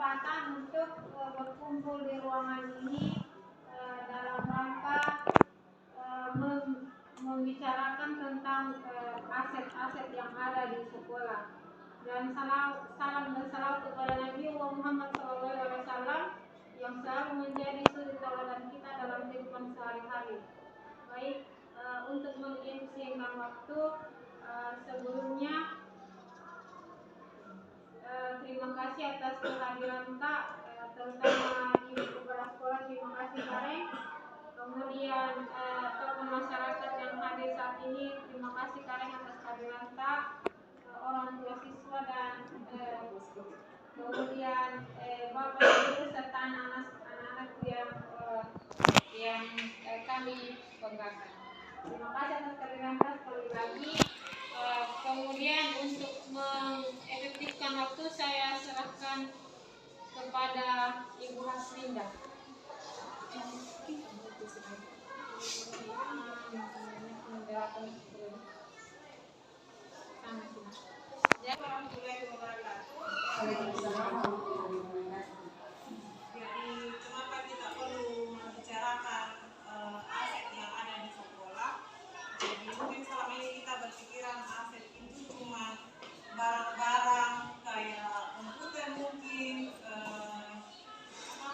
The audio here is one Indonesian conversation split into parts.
kesempatan untuk berkumpul di ruangan ini dalam rangka membicarakan tentang aset-aset yang ada di sekolah. Dan salam dan salawat kepada Nabi Muhammad SAW yang selalu menjadi suri tauladan kita dalam kehidupan sehari-hari. Baik, untuk menginsingkan waktu, sebelumnya terima kasih atas kehadiran Kak, terutama Ibu Kepala Sekolah, terima kasih Karen. Kemudian tokoh masyarakat yang hadir saat ini, terima kasih Karen atas kehadiran Kak. Orang tua siswa dan kemudian Bapak Ibu serta anak-anak yang kami banggakan. Terima kasih atas kehadiran Kak sekali lagi. Kemudian untuk mengefektifkan waktu, saya serahkan kepada Ibu Haslinda. Jadi kenapa kita perlu membicarakan aset yang ada di sekolah? Jadi mungkin selama ini kita berpikiran aset itu cuma barang-barang kayak komputer mungkin,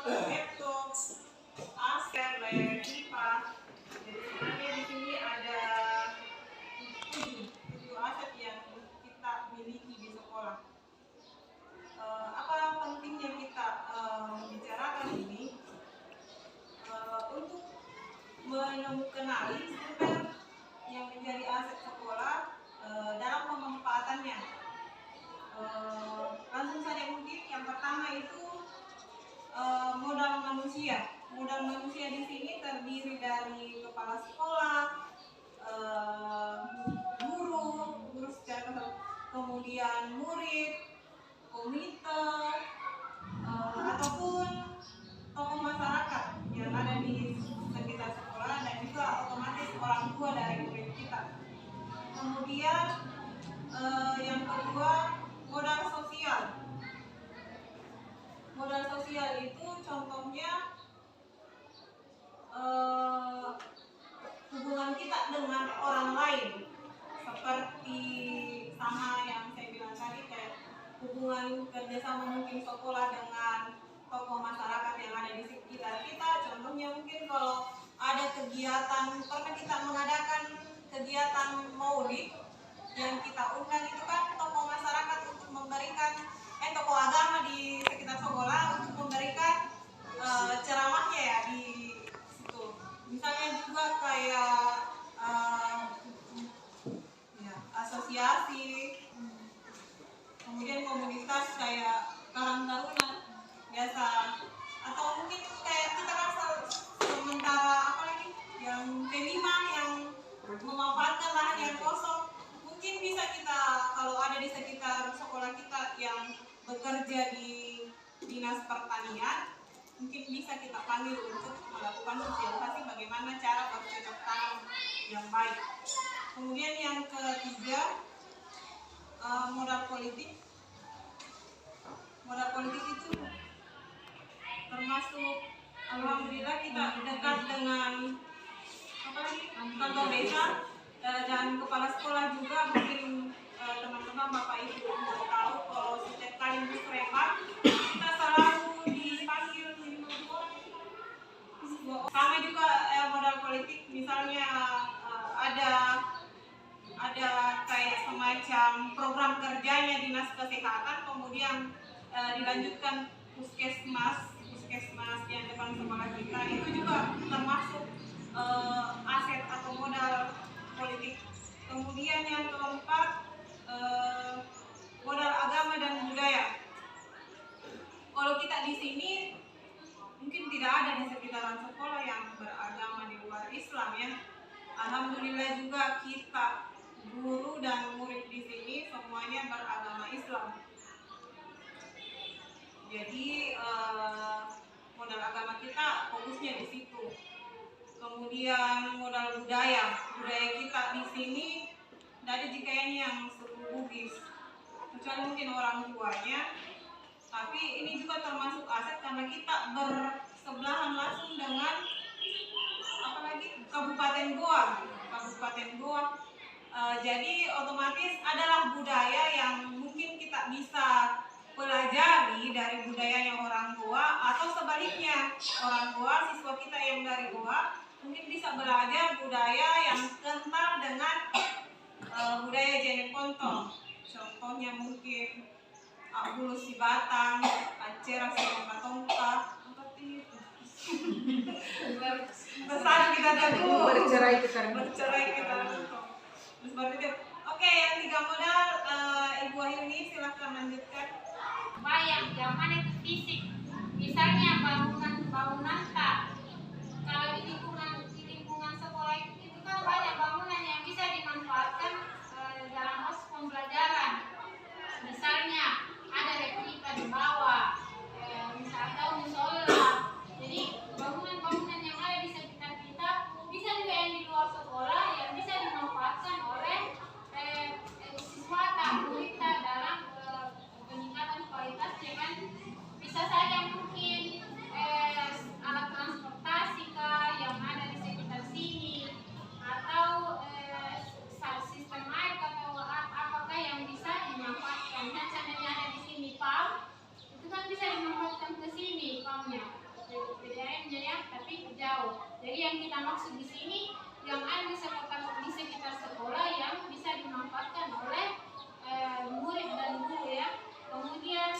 laptop, aset, layar kipas. Jadi sebenarnya di sini ada tujuh aset yang kita miliki di sekolah. Apa pentingnya kita membicarakan ini? Untuk mengenali sumber yang menjadi aset sekolah dalam pemanfaatannya. Langsung saja mungkin yang pertama itu modal manusia. Modal manusia di sini terdiri dari kepala sekolah, guru secara keseluruhan, kemudian murid, komite, ataupun tokoh masyarakat yang ada di sekitar sekolah, dan juga otomatis orang tua dari murid kita. Kemudian yang kedua, modal sosial. Modal sosial itu contohnya hubungan kita dengan orang lain, seperti sama yang saya bilang tadi, kayak hubungan kerjasama mungkin sekolah dengan tokoh masyarakat yang ada di sekitar kita. Contohnya mungkin kalau ada kegiatan, pernah kita mengadakan kegiatan maulid yang kita undang itu kan tokoh masyarakat untuk memberikan tokoh agama di sekitar sekolah untuk memberikan ceramahnya ya di situ. Misalnya juga kayak asosiasi, kemudian komunitas kayak Karang Taruna biasa, atau mungkin kayak kita kan sementara apa lagi yang P5 yang memanfaatkan lahan yang kosong, mungkin bisa kita kalau ada di sekitar sekolah kita yang bekerja di dinas pertanian, mungkin bisa kita panggil untuk melakukan sosialisasi bagaimana cara bercocok tanam yang baik. Kemudian yang ketiga, modal politik. Modal politik itu termasuk alhamdulillah kita dekat dengan kantor desa dan kepala sekolah juga. Mungkin teman-teman Bapak Ibu sudah tahu kalau setiap kali musrembang kita selalu dipanggil sama juga modal politik. Misalnya ada kayak semacam program kerjanya dinas kesehatan, kemudian dilanjutkan puskesmas yang depan sekolah kita, itu juga termasuk aset atau modal politik. Kemudian yang keempat, modal agama dan budaya. Kalau kita di sini mungkin tidak ada di sekitaran sekolah yang beragama di luar Islam ya. Alhamdulillah juga kita guru dan murid di sini semuanya beragama Islam. Jadi modal agama kita fokusnya di situ. Kemudian modal budaya kita di sini dari jika ini yang suku Bugis, kecuali mungkin orang tuanya Tapi ini juga termasuk aset karena kita bersebelahan langsung dengan apalagi Kabupaten Goa. Kabupaten Goa. Jadi otomatis adalah budaya yang mungkin kita bisa pelajari dari budayanya orang Goa, atau sebaliknya orang Goa, siswa kita yang dari Goa mungkin bisa belajar budaya yang kental dengan budaya Jeneponto. Contohnya mungkin Abulus si Batang, Acera si Tongka, besar kita dulu bercerai kita seperti itu. Oke, yang 3 modal Ibu Ayuni silahkan lanjutkan. Bayang, yang mana itu fisik. Misalnya bangunan tak. Kalau di lingkungan sekolah itu kan banyak bangunan yang bisa dimanfaatkan dalam proses pembelajaran. Misalnya ada replika di bawah, misalnya musola. Jadi bangunan-bangunan yang ada di sekitar kita bisa juga yang di luar sekolah yang bisa dimanfaatkan oleh siswa atau kita dalam peningkatan kualitasnya kan. Bisa saja mungkin alat transportasi yang ada di sekitar sini, atau sistem air atau apakah yang bisa dimanfaatkan. Misalnya ada di sini PAM, itu kan bisa dimanfaatkan ke sini PAM-nya, PDAM-nya ya, tapi jauh. Jadi yang kita maksud di sini yang ada di sekitar sekolah yang bisa dimanfaatkan oleh murid dan guru ya. Kemudian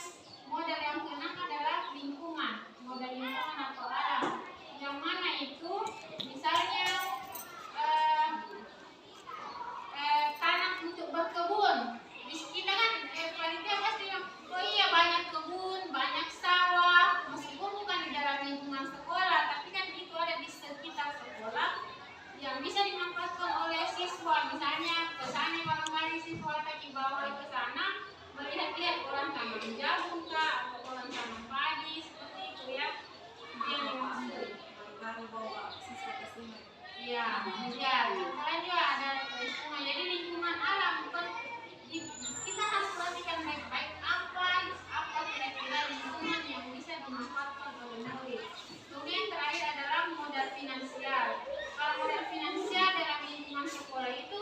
modal yang keenam adalah lingkungan, modal lingkungan atau alam, yang mana itu misalnya tanah untuk berkebun. Kita kan panitia pasti oh iya banyak kebun, banyak sawah, meskipun bukan di dalam lingkungan sekolah, tapi kan itu ada di sekitar sekolah yang bisa dimanfaatkan oleh siswa. Misalnya ke sana barangkali siswa lagi bawa ke sana melihat-lihat orang tanam jagung kah, atau orang tanam padi, seperti itu ya. Dia dimaksud. Baru bawa siswa ke sini. Iya, contohnya juga ada sungai. Jadi lingkungan alam bukan kita harus perhatikan baik-baik apa kira-kira lingkungan yang bisa dimanfaatkan oleh murid. Kemudian terakhir adalah modal finansial. Kalau modal finansial dalam lingkungan sekolah itu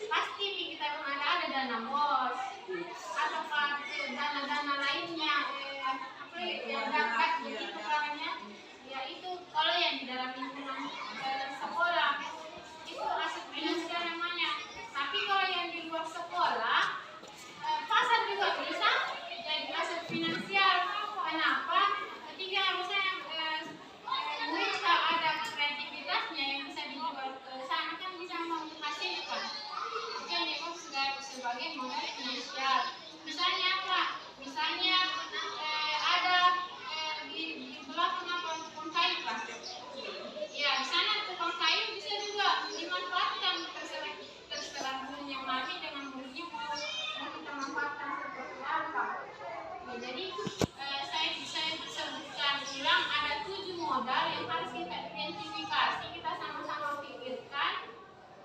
pasti kita ada dana BOS atau dana-dana lainnya yang dapat begitu caranya. Ya itu kalau yang di dalam lingkungan sekolah itu aset finansial namanya. Tapi kalau yang di luar sekolah pasar juga bisa jadi aset finansial. Kenapa? Ketika misalnya murid ada kreativitasnya yang bisa dijual ke sana kan bisa menghasilkan. Itu yang dimaksud sebagai modal finansial. Misalnya apa? Misalnya ada di belakang apa tukang kayu kan? Ya di sana tukang kayu bisa juga dimanfaatkan terserah gurunya mami dengan muridnya mau kita manfaatkan seperti apa. Ya, jadi saya sebutkan ulang ada 7 modal yang harus kita identifikasi, kita sama-sama pikirkan,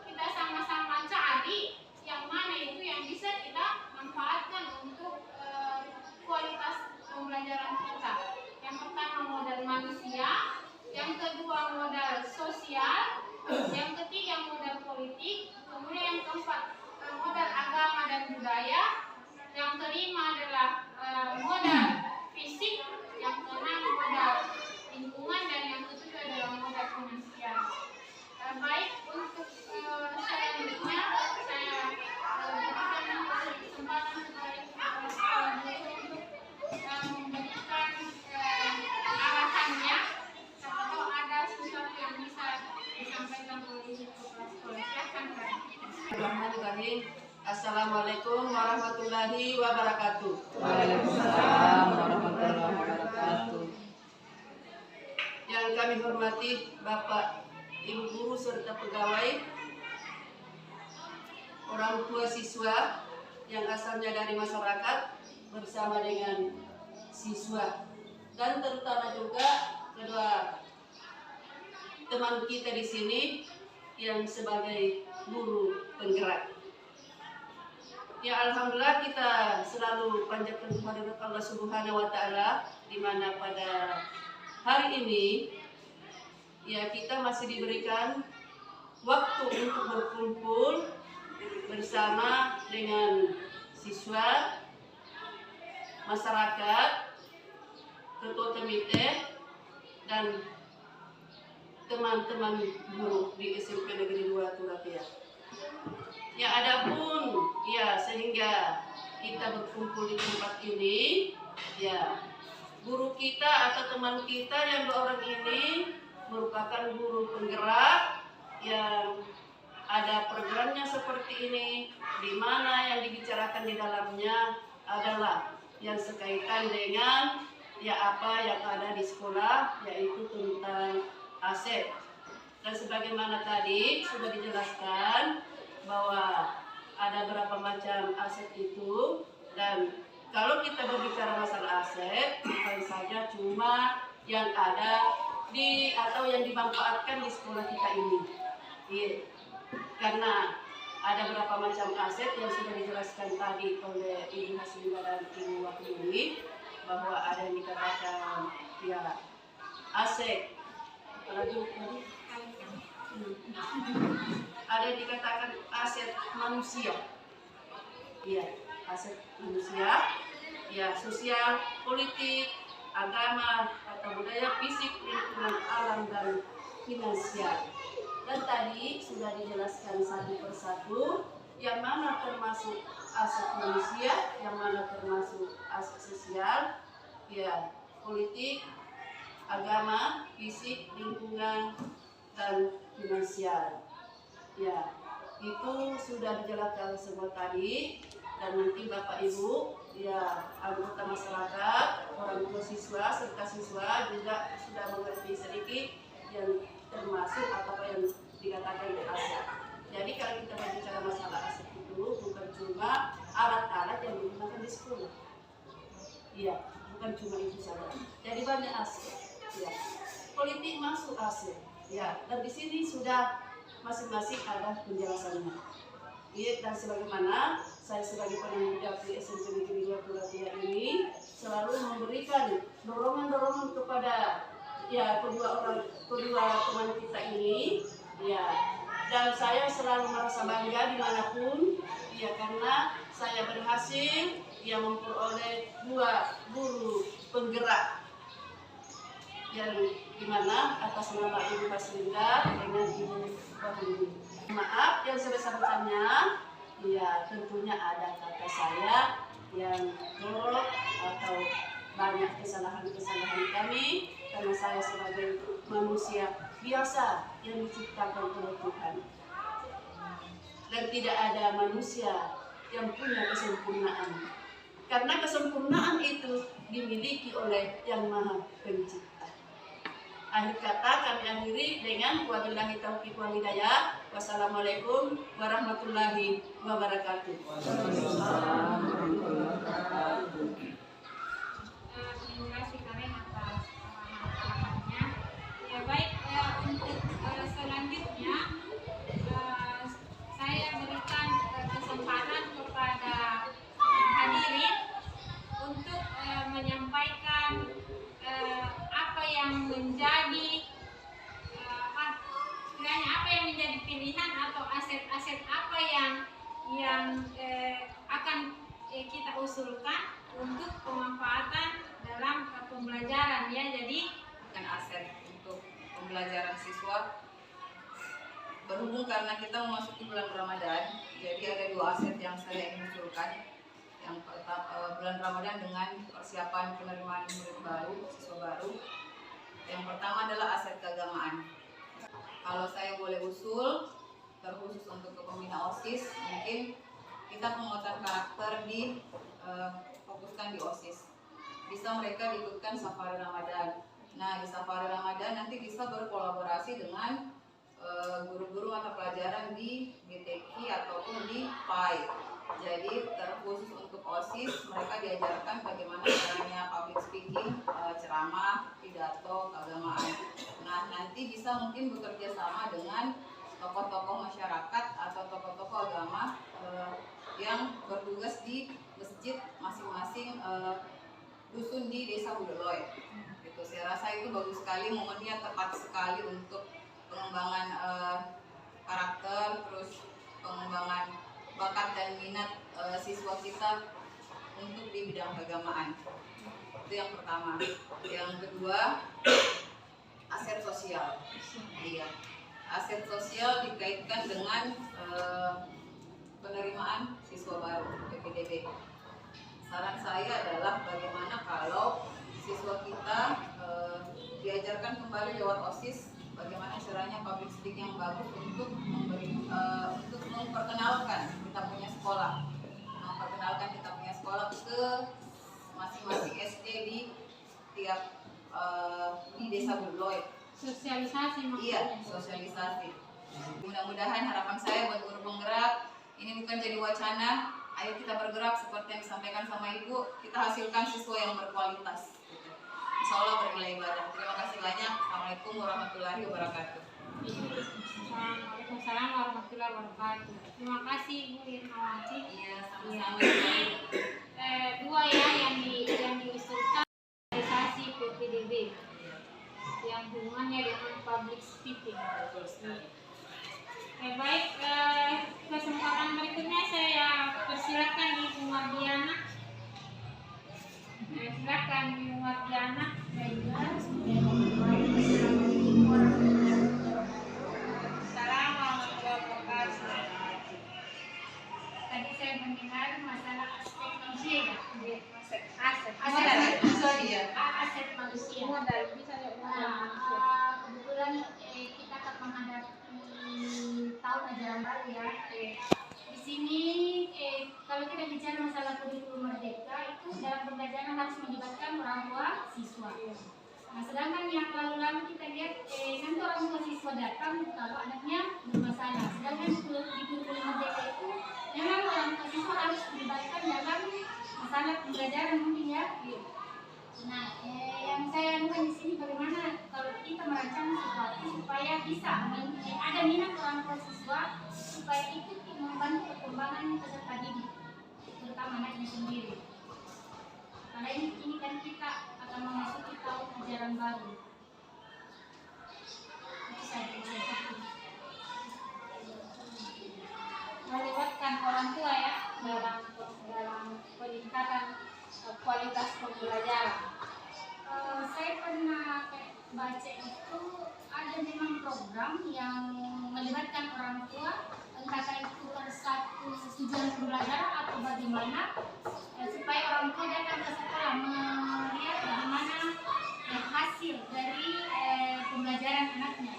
kita sama-sama cari yang mana itu yang bisa kita manfaatkan untuk kualitas pembelajaran kita. Yang pertama modal manusia, yang kedua modal sosial, yang ketiga modal politik, kemudian yang keempat modal agama dan budaya, yang kelima adalah modal fisik, yang keenam modal lingkungan, dan yang ketujuh adalah modal finansial. Baik, untuk selanjutnya saya berikan kesempatan kepada untuk memberikan arahannya atau ada sesuatu yang bisa disampaikan oleh kepala sekolah. Silakan Kak. Bismillahirrahmanirrahim. Assalamualaikum warahmatullahi wabarakatuh. Waalaikumsalam warahmatullahi wabarakatuh. Yang kami hormati Bapak, Ibu guru serta pegawai, orang tua siswa yang asalnya dari masyarakat bersama dengan siswa, dan terutama juga kedua teman kita di sini yang sebagai guru penggerak. Ya alhamdulillah kita selalu panjatkan kehadirat Allah Subhanahu wa taala, di mana pada hari ini ya kita masih diberikan waktu untuk berkumpul bersama dengan siswa, masyarakat, ketua komite, dan teman-teman guru di SMP Negeri 2 Tulapia. Ya adapun ya sehingga kita berkumpul di tempat ini, ya guru kita atau teman kita yang 2 orang ini merupakan guru penggerak yang ada programnya seperti ini, di mana yang dibicarakan di dalamnya adalah yang sekaitan dengan ya apa yang ada di sekolah, yaitu tentang aset. Dan sebagaimana tadi sudah dijelaskan bahwa ada berapa macam aset itu, dan kalau kita berbicara masalah aset bukan saja cuma yang ada di atau yang dimanfaatkan di sekolah kita ini. Iya. Karena ada berapa macam aset yang sudah dijelaskan tadi oleh Ibu Haslinda dan Ibu Wahyuni, bahwa ada yang dikatakan ya aset apalagi tadi ada yang dikatakan aset manusia, ya aset manusia, ya sosial, politik, agama atau budaya, fisik, lingkungan alam dan finansial. Dan tadi sudah dijelaskan satu persatu yang mana termasuk aset manusia, yang mana termasuk aset sosial, ya politik, agama, fisik, lingkungan dan finansial. Ya, itu sudah dijelaskan semua tadi, dan nanti Bapak Ibu, ya anggota masyarakat, orang tua siswa serta siswa juga sudah mengerti sedikit yang termasuk apa yang dikatakan aset. Jadi kalau kita berbicara masalah aset itu bukan cuma alat-alat yang digunakan di sekolah. Iya, bukan cuma itu saja. Jadi banyak aset. Ya, politik masuk aset. Ya, dan di sini sudah masing-masing ada penjelasannya. Iya, dan sebagaimana saya sebagai penanggung di SMP Negeri 2 Tulapia ini selalu memberikan dorongan-dorongan kepada ya kedua teman kita ini, ya, dan saya selalu merasa bangga dimanapun, ya karena saya berhasil ya memperoleh 2 guru penggerak yang dimana atas nama Ibu Haslinda dengan Ibu Wahyuni. Maaf yang sebesar-besarnya, ya tentunya ada kata saya yang jorok atau banyak kesalahan-kesalahan kami, karena saya sebagai manusia biasa yang diciptakan oleh Tuhan, dan tidak ada manusia yang punya kesempurnaan, karena kesempurnaan itu dimiliki oleh Yang Maha Pencipta. Akhir kata kami akhiri dengan wabillahi taufiq wal hidayah. Wassalamualaikum warahmatullahi wabarakatuh. Terima kasih Karen atas pemahamannya. Ya baik, untuk selanjutnya saya berikan kesempatan kepada hadirin untuk menyampaikan apa yang menjadi apa yang menjadi pilihan atau aset-aset apa yang akan kita usulkan untuk pemanfaatan dalam pembelajaran, ya. Jadi Aset untuk pembelajaran siswa, berhubung karena kita memasuki bulan Ramadan, jadi ada 2 aset yang saya ingin usulkan. Yang pertama, bulan Ramadan dengan persiapan penerimaan murid baru, siswa baru. Yang pertama adalah aset keagamaan. Kalau saya boleh usul, terkhusus untuk kepemimpinan OSIS, mungkin kita penguatan karakter fokuskan di OSIS. Bisa mereka diikutkan Safari Ramadan. Nah, di Safari Ramadan nanti bisa berkolaborasi dengan guru-guru mata pelajaran di BTQ ataupun di PAI. Jadi terkhusus untuk OSIS, mereka diajarkan bagaimana caranya public speaking, ceramah, pidato, keagamaan. Nah, nanti bisa mungkin bekerja sama dengan tokoh-tokoh masyarakat atau tokoh-tokoh agama yang bertugas di masjid masing-masing dusun di Desa Budoloy. Gitu. Saya rasa itu bagus sekali, momennya tepat sekali untuk pengembangan karakter, terus pengembangan bakat dan minat siswa kita untuk di bidang keagamaan. Itu yang pertama. Yang kedua, aset sosial. Iya, aset sosial dikaitkan dengan penerimaan siswa baru PPDB. Saran saya adalah bagaimana kalau siswa kita diajarkan kembali lewat OSIS bagaimana caranya public speaking yang bagus untuk untuk memperkenalkan kita punya sekolah, ke masing-masing SD di tiap di Desa Budoloy. Sosialisasi maksudnya. Iya, sosialisasi. Mudah-mudahan harapan saya buat guru penggerak ini bukan jadi wacana. Ayo kita bergerak seperti yang disampaikan sama Ibu. Kita hasilkan siswa yang berkualitas. Insya Allah bernilai ibadah. Terima kasih banyak. Assalamualaikum warahmatullahi wabarakatuh. Waalaikumsalam warahmatullahi wabarakatuh. Terima kasih Bu Irmawati. Iya, sama-sama. Dua ya yang diusulkan realisasi PPDB yang hubungannya dengan public speaking. Baik, kesempatan berikutnya saya persilakan Ibu Mardiana. Silakan Ibu Mardiana. Assalamualaikum warahmatullahi wabarakatuh. Tadi saya mendengar masalah aspek manusia ya. Aset manusia. Modal bisa ya modal manusia. Kebetulan kita akan menghadapi tahun ajaran baru ya. Di sini kalau kita bicara masalah kurikulum merdeka itu dalam pembelajaran harus melibatkan orang tua siswa. Nah, sedangkan yang lalu-lalu kita lihat nanti orang tua siswa datang kalau anaknya bermasalah. Sedangkan di kurikulum merdeka itu memang orang tua siswa harus dilibatkan dalam masalah pembelajaran mungkin ya. Nah, yang saya anukan di sini bagaimana kalau kita merancang sesuatu supaya bisa ada minat orang tua siswa supaya ikut membantu perkembangan peserta didik, terutama anaknya sendiri. Karena ini kan kita akan memasuki tahun ajaran baru. Itu saya melibatkan orang tua ya dalam peningkatan kualitas pembelajaran. Saya pernah baca itu ada memang program yang melibatkan orang tua, entah itu satu tujuan pembelajaran atau bagaimana supaya orang tua datang ke sekolah melihat bagaimana hasil dari pembelajaran anaknya.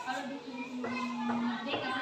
Kalau di kurikulum merdeka